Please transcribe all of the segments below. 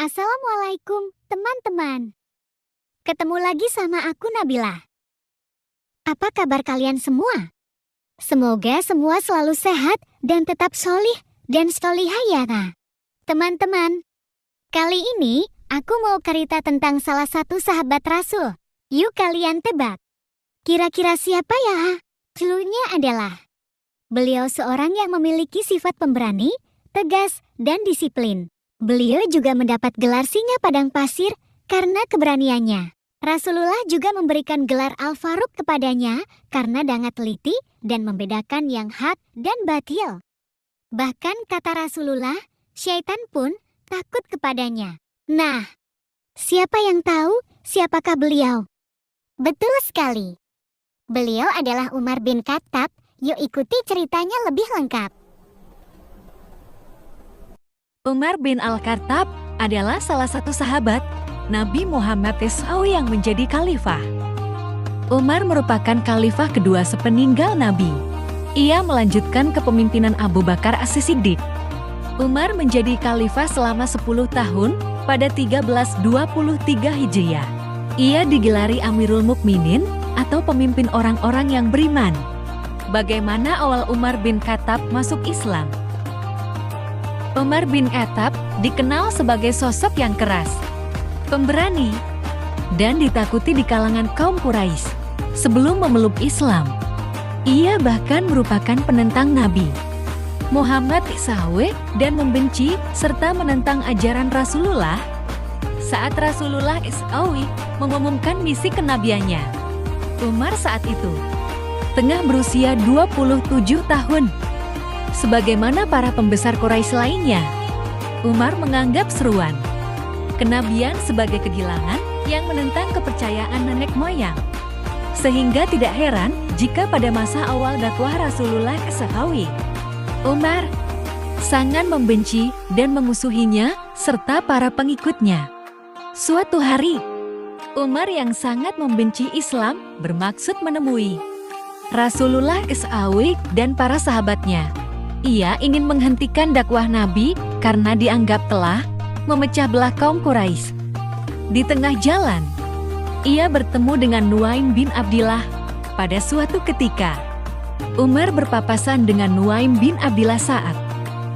Assalamualaikum, teman-teman. Ketemu lagi sama aku Nabila. Apa kabar kalian semua? Semoga semua selalu sehat dan tetap solih dan solihah ya. Teman-teman, kali ini aku mau cerita tentang salah satu sahabat Rasul. Yuk kalian tebak. Kira-kira siapa ya? Cluenya adalah beliau seorang yang memiliki sifat pemberani, tegas, dan disiplin. Beliau juga mendapat gelar singa padang pasir karena keberaniannya. Rasulullah juga memberikan gelar Al-Faruq kepadanya karena sangat teliti dan membedakan yang hak dan batil. Bahkan kata Rasulullah, syaitan pun takut kepadanya. Nah, siapa yang tahu siapakah beliau? Betul sekali. Beliau adalah Umar bin Khattab. Yuk ikuti ceritanya lebih lengkap. Umar bin Al-Khattab adalah salah satu sahabat Nabi Muhammad SAW yang menjadi khalifah. Umar merupakan khalifah kedua sepeninggal Nabi. Ia melanjutkan kepemimpinan Abu Bakar As-Siddiq. Umar menjadi khalifah selama 10 tahun pada 1323 Hijriah. Ia digelari Amirul Mukminin atau pemimpin orang-orang yang beriman. Bagaimana awal Umar bin Khattab masuk Islam? Umar bin Khattab dikenal sebagai sosok yang keras, pemberani, dan ditakuti di kalangan kaum Quraisy. Sebelum memeluk Islam, ia bahkan merupakan penentang Nabi Muhammad SAW dan membenci serta menentang ajaran Rasulullah. Saat Rasulullah SAW mengumumkan misi kenabiannya, Umar saat itu tengah berusia 27 tahun. Sebagaimana para pembesar Quraisy lainnya, Umar menganggap seruan kenabian sebagai kegilangan yang menentang kepercayaan nenek moyang. Sehingga tidak heran jika pada masa awal dakwah Rasulullah SAW, Umar sangat membenci dan memusuhinya serta para pengikutnya. Suatu hari, Umar yang sangat membenci Islam bermaksud menemui Rasulullah SAW dan para sahabatnya. Ia ingin menghentikan dakwah Nabi karena dianggap telah memecah belah kaum Quraisy. Di tengah jalan, ia bertemu dengan Nuaim bin Abdillah. Pada suatu ketika, Umar berpapasan dengan Nuaim bin Abdillah saat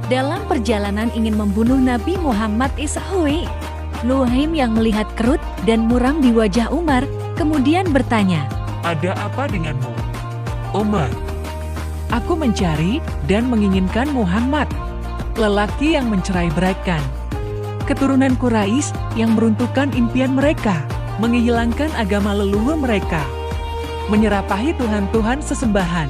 dalam perjalanan ingin membunuh Nabi Muhammad SAW. Nuaim yang melihat kerut dan muram di wajah Umar, kemudian bertanya, "Ada apa denganmu, Umar?" "Aku mencari dan menginginkan Muhammad, lelaki yang mencerai-beraikan keturunan Quraisy yang meruntuhkan impian mereka, menghilangkan agama leluhur mereka, menyerapahi Tuhan-Tuhan sesembahan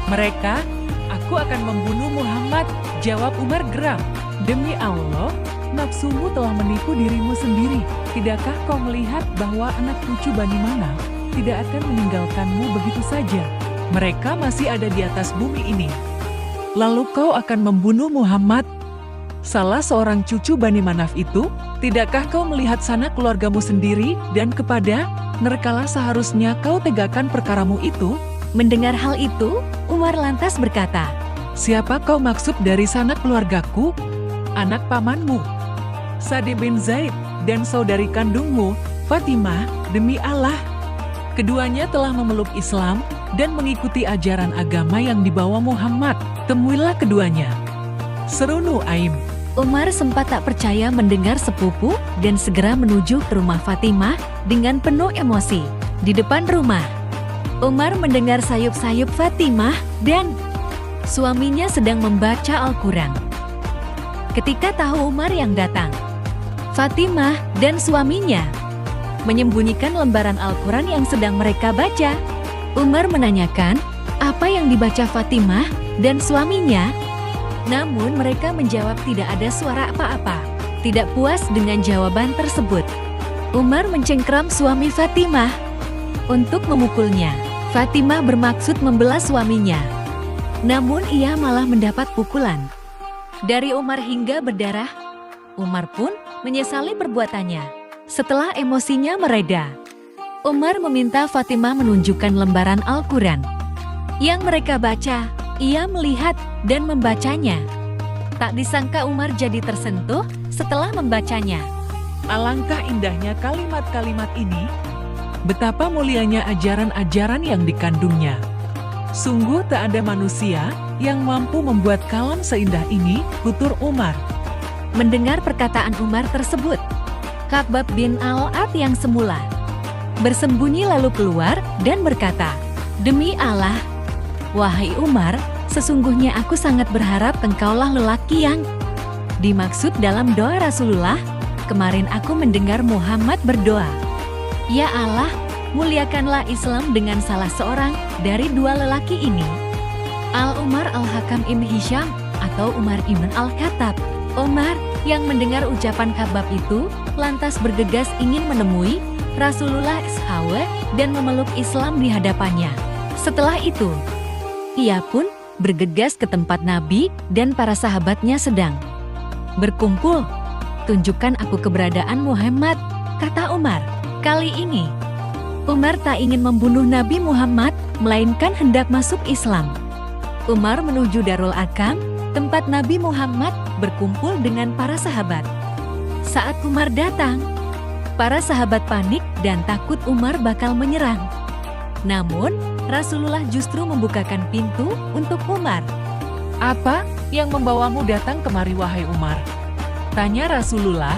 mereka. Aku akan membunuh Muhammad," jawab Umar geram. "Demi Allah, nafsumu telah menipu dirimu sendiri. Tidakkah kau melihat bahwa anak cucu Bani Manaf tidak akan meninggalkanmu begitu saja? Mereka masih ada di atas bumi ini. Lalu kau akan membunuh Muhammad, salah seorang cucu Bani Manaf itu? Tidakkah kau melihat sanak keluargamu sendiri dan kepada merekalah seharusnya kau tegakkan perkaramu itu?" Mendengar hal itu, Umar lantas berkata, "Siapa kau maksud dari sanak keluargaku? Anak pamanmu, Sa'd bin Zaid, dan saudari kandungmu, Fatimah. Demi Allah, keduanya telah memeluk Islam dan mengikuti ajaran agama yang dibawa Muhammad. Temuilah keduanya," seru Nuaim. Umar sempat tak percaya mendengar sepupu dan segera menuju ke rumah Fatimah dengan penuh emosi. Di depan rumah, Umar mendengar sayup-sayup Fatimah dan suaminya sedang membaca Al-Quran. Ketika tahu Umar yang datang, Fatimah dan suaminya menyembunyikan lembaran Al-Quran yang sedang mereka baca. Umar menanyakan apa yang dibaca Fatimah dan suaminya. Namun mereka menjawab tidak ada suara apa-apa. Tidak puas dengan jawaban tersebut, Umar mencengkram suami Fatimah untuk memukulnya. Fatimah bermaksud membelah suaminya, namun ia malah mendapat pukulan dari Umar hingga berdarah. Umar pun menyesali perbuatannya. Setelah emosinya mereda, Umar meminta Fatimah menunjukkan lembaran Al-Quran yang mereka baca. Ia melihat dan membacanya. Tak disangka Umar jadi tersentuh setelah membacanya. Alangkah indahnya kalimat-kalimat ini. Betapa mulianya ajaran-ajaran yang dikandungnya. Sungguh tak ada manusia yang mampu membuat kalam seindah ini, tutur Umar. Mendengar perkataan Umar tersebut, Khabbab bin Al-Arat yang semula bersembunyi lalu keluar dan berkata, "Demi Allah, wahai Umar, sesungguhnya aku sangat berharap engkaulah lelaki yang dimaksud dalam doa Rasulullah. Kemarin aku mendengar Muhammad berdoa, ya Allah, muliakanlah Islam dengan salah seorang dari dua lelaki ini, Al-Umar Al-Hakam ibn Hisham atau Umar ibn Al-Khattab." Umar yang mendengar ucapan Khabbab itu, lantas bergegas ingin menemui Rasulullah SAW dan memeluk Islam di hadapannya. Setelah itu, ia pun bergegas ke tempat Nabi dan para sahabatnya sedang berkumpul. "Tunjukkan aku keberadaan Muhammad," kata Umar. Kali ini, Umar tak ingin membunuh Nabi Muhammad, melainkan hendak masuk Islam. Umar menuju Darul Arkam, tempat Nabi Muhammad berkumpul dengan para sahabat. Saat Umar datang, para sahabat panik dan takut Umar bakal menyerang. Namun, Rasulullah justru membukakan pintu untuk Umar. "Apa yang membawamu datang kemari, wahai Umar?" tanya Rasulullah.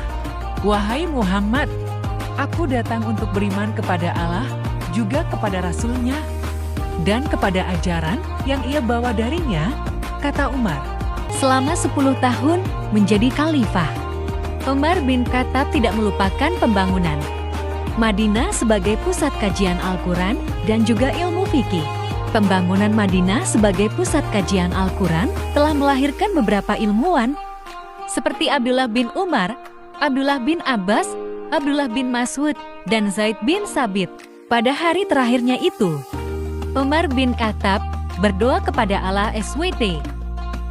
"Wahai Muhammad, aku datang untuk beriman kepada Allah, juga kepada Rasul-Nya, dan kepada ajaran yang ia bawa darinya," kata Umar. Selama 10 tahun menjadi khalifah, Umar bin Khattab tidak melupakan pembangunan Madinah sebagai pusat kajian Al-Quran dan juga ilmu fikih. Pembangunan Madinah sebagai pusat kajian Al-Quran telah melahirkan beberapa ilmuwan seperti Abdullah bin Umar, Abdullah bin Abbas, Abdullah bin Mas'ud, dan Zaid bin Sabit. Pada hari terakhirnya itu, Umar bin Khattab berdoa kepada Allah SWT.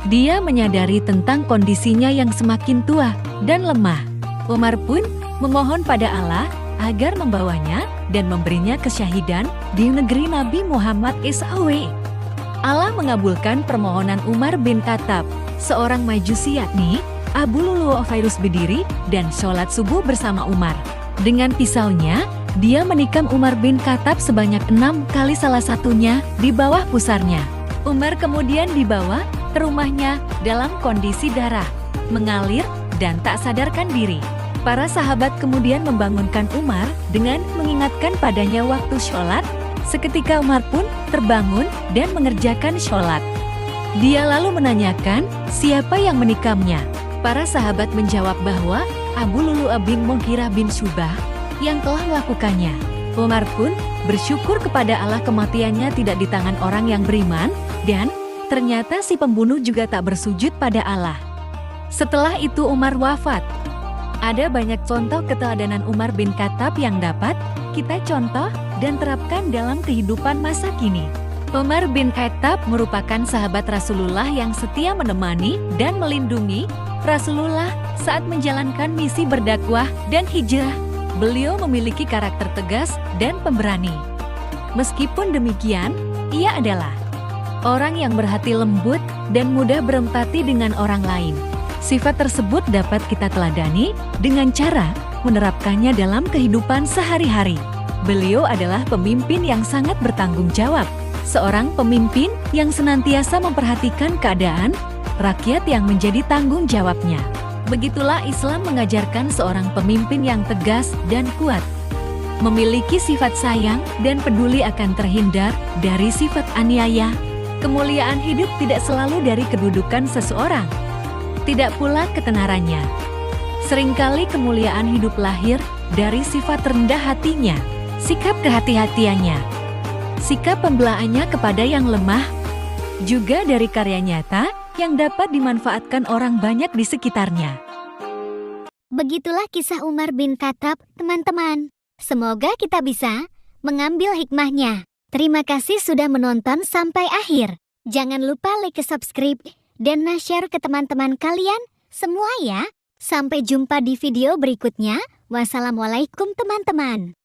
Dia menyadari tentang kondisinya yang semakin tua dan lemah. Umar pun memohon pada Allah agar membawanya dan memberinya kesyahidan di negeri Nabi Muhammad SAW. Allah mengabulkan permohonan Umar bin Khattab. Seorang Majusi yakni Abu Lu'lu'afairus berdiri dan sholat subuh bersama Umar. Dengan pisaunya, dia menikam Umar bin Khattab sebanyak 6 kali, salah satunya di bawah pusarnya. Umar kemudian dibawa ke rumahnya dalam kondisi darah mengalir dan tak sadarkan diri. Para sahabat kemudian membangunkan Umar dengan mengingatkan padanya waktu sholat. Seketika Umar pun terbangun dan mengerjakan sholat. Dia lalu menanyakan siapa yang menikamnya. Para sahabat menjawab bahwa Abu Lu'lu'ah bin Mughirah bin Syubah yang telah melakukannya. Umar pun bersyukur kepada Allah kematiannya tidak di tangan orang yang beriman, dan ternyata si pembunuh juga tak bersujud pada Allah. Setelah itu Umar wafat. Ada banyak contoh keteladanan Umar bin Khattab yang dapat kita contoh dan terapkan dalam kehidupan masa kini. Umar bin Khattab merupakan sahabat Rasulullah yang setia menemani dan melindungi Rasulullah saat menjalankan misi berdakwah dan hijrah. Beliau memiliki karakter tegas dan pemberani. Meskipun demikian, ia adalah orang yang berhati lembut dan mudah berempati dengan orang lain. Sifat tersebut dapat kita teladani dengan cara menerapkannya dalam kehidupan sehari-hari. Beliau adalah pemimpin yang sangat bertanggung jawab. Seorang pemimpin yang senantiasa memperhatikan keadaan rakyat yang menjadi tanggung jawabnya. Begitulah Islam mengajarkan seorang pemimpin yang tegas dan kuat. Memiliki sifat sayang dan peduli akan terhindar dari sifat aniaya. Kemuliaan hidup tidak selalu dari kedudukan seseorang, tidak pula ketenarannya. Seringkali kemuliaan hidup lahir dari sifat rendah hatinya, sikap kehati-hatiannya, sikap pembelaannya kepada yang lemah, juga dari karya nyata yang dapat dimanfaatkan orang banyak di sekitarnya. Begitulah kisah Umar bin Khattab, teman-teman. Semoga kita bisa mengambil hikmahnya. Terima kasih sudah menonton sampai akhir. Jangan lupa like, subscribe, dan share ke teman-teman kalian semua ya. Sampai jumpa di video berikutnya. Wassalamualaikum teman-teman.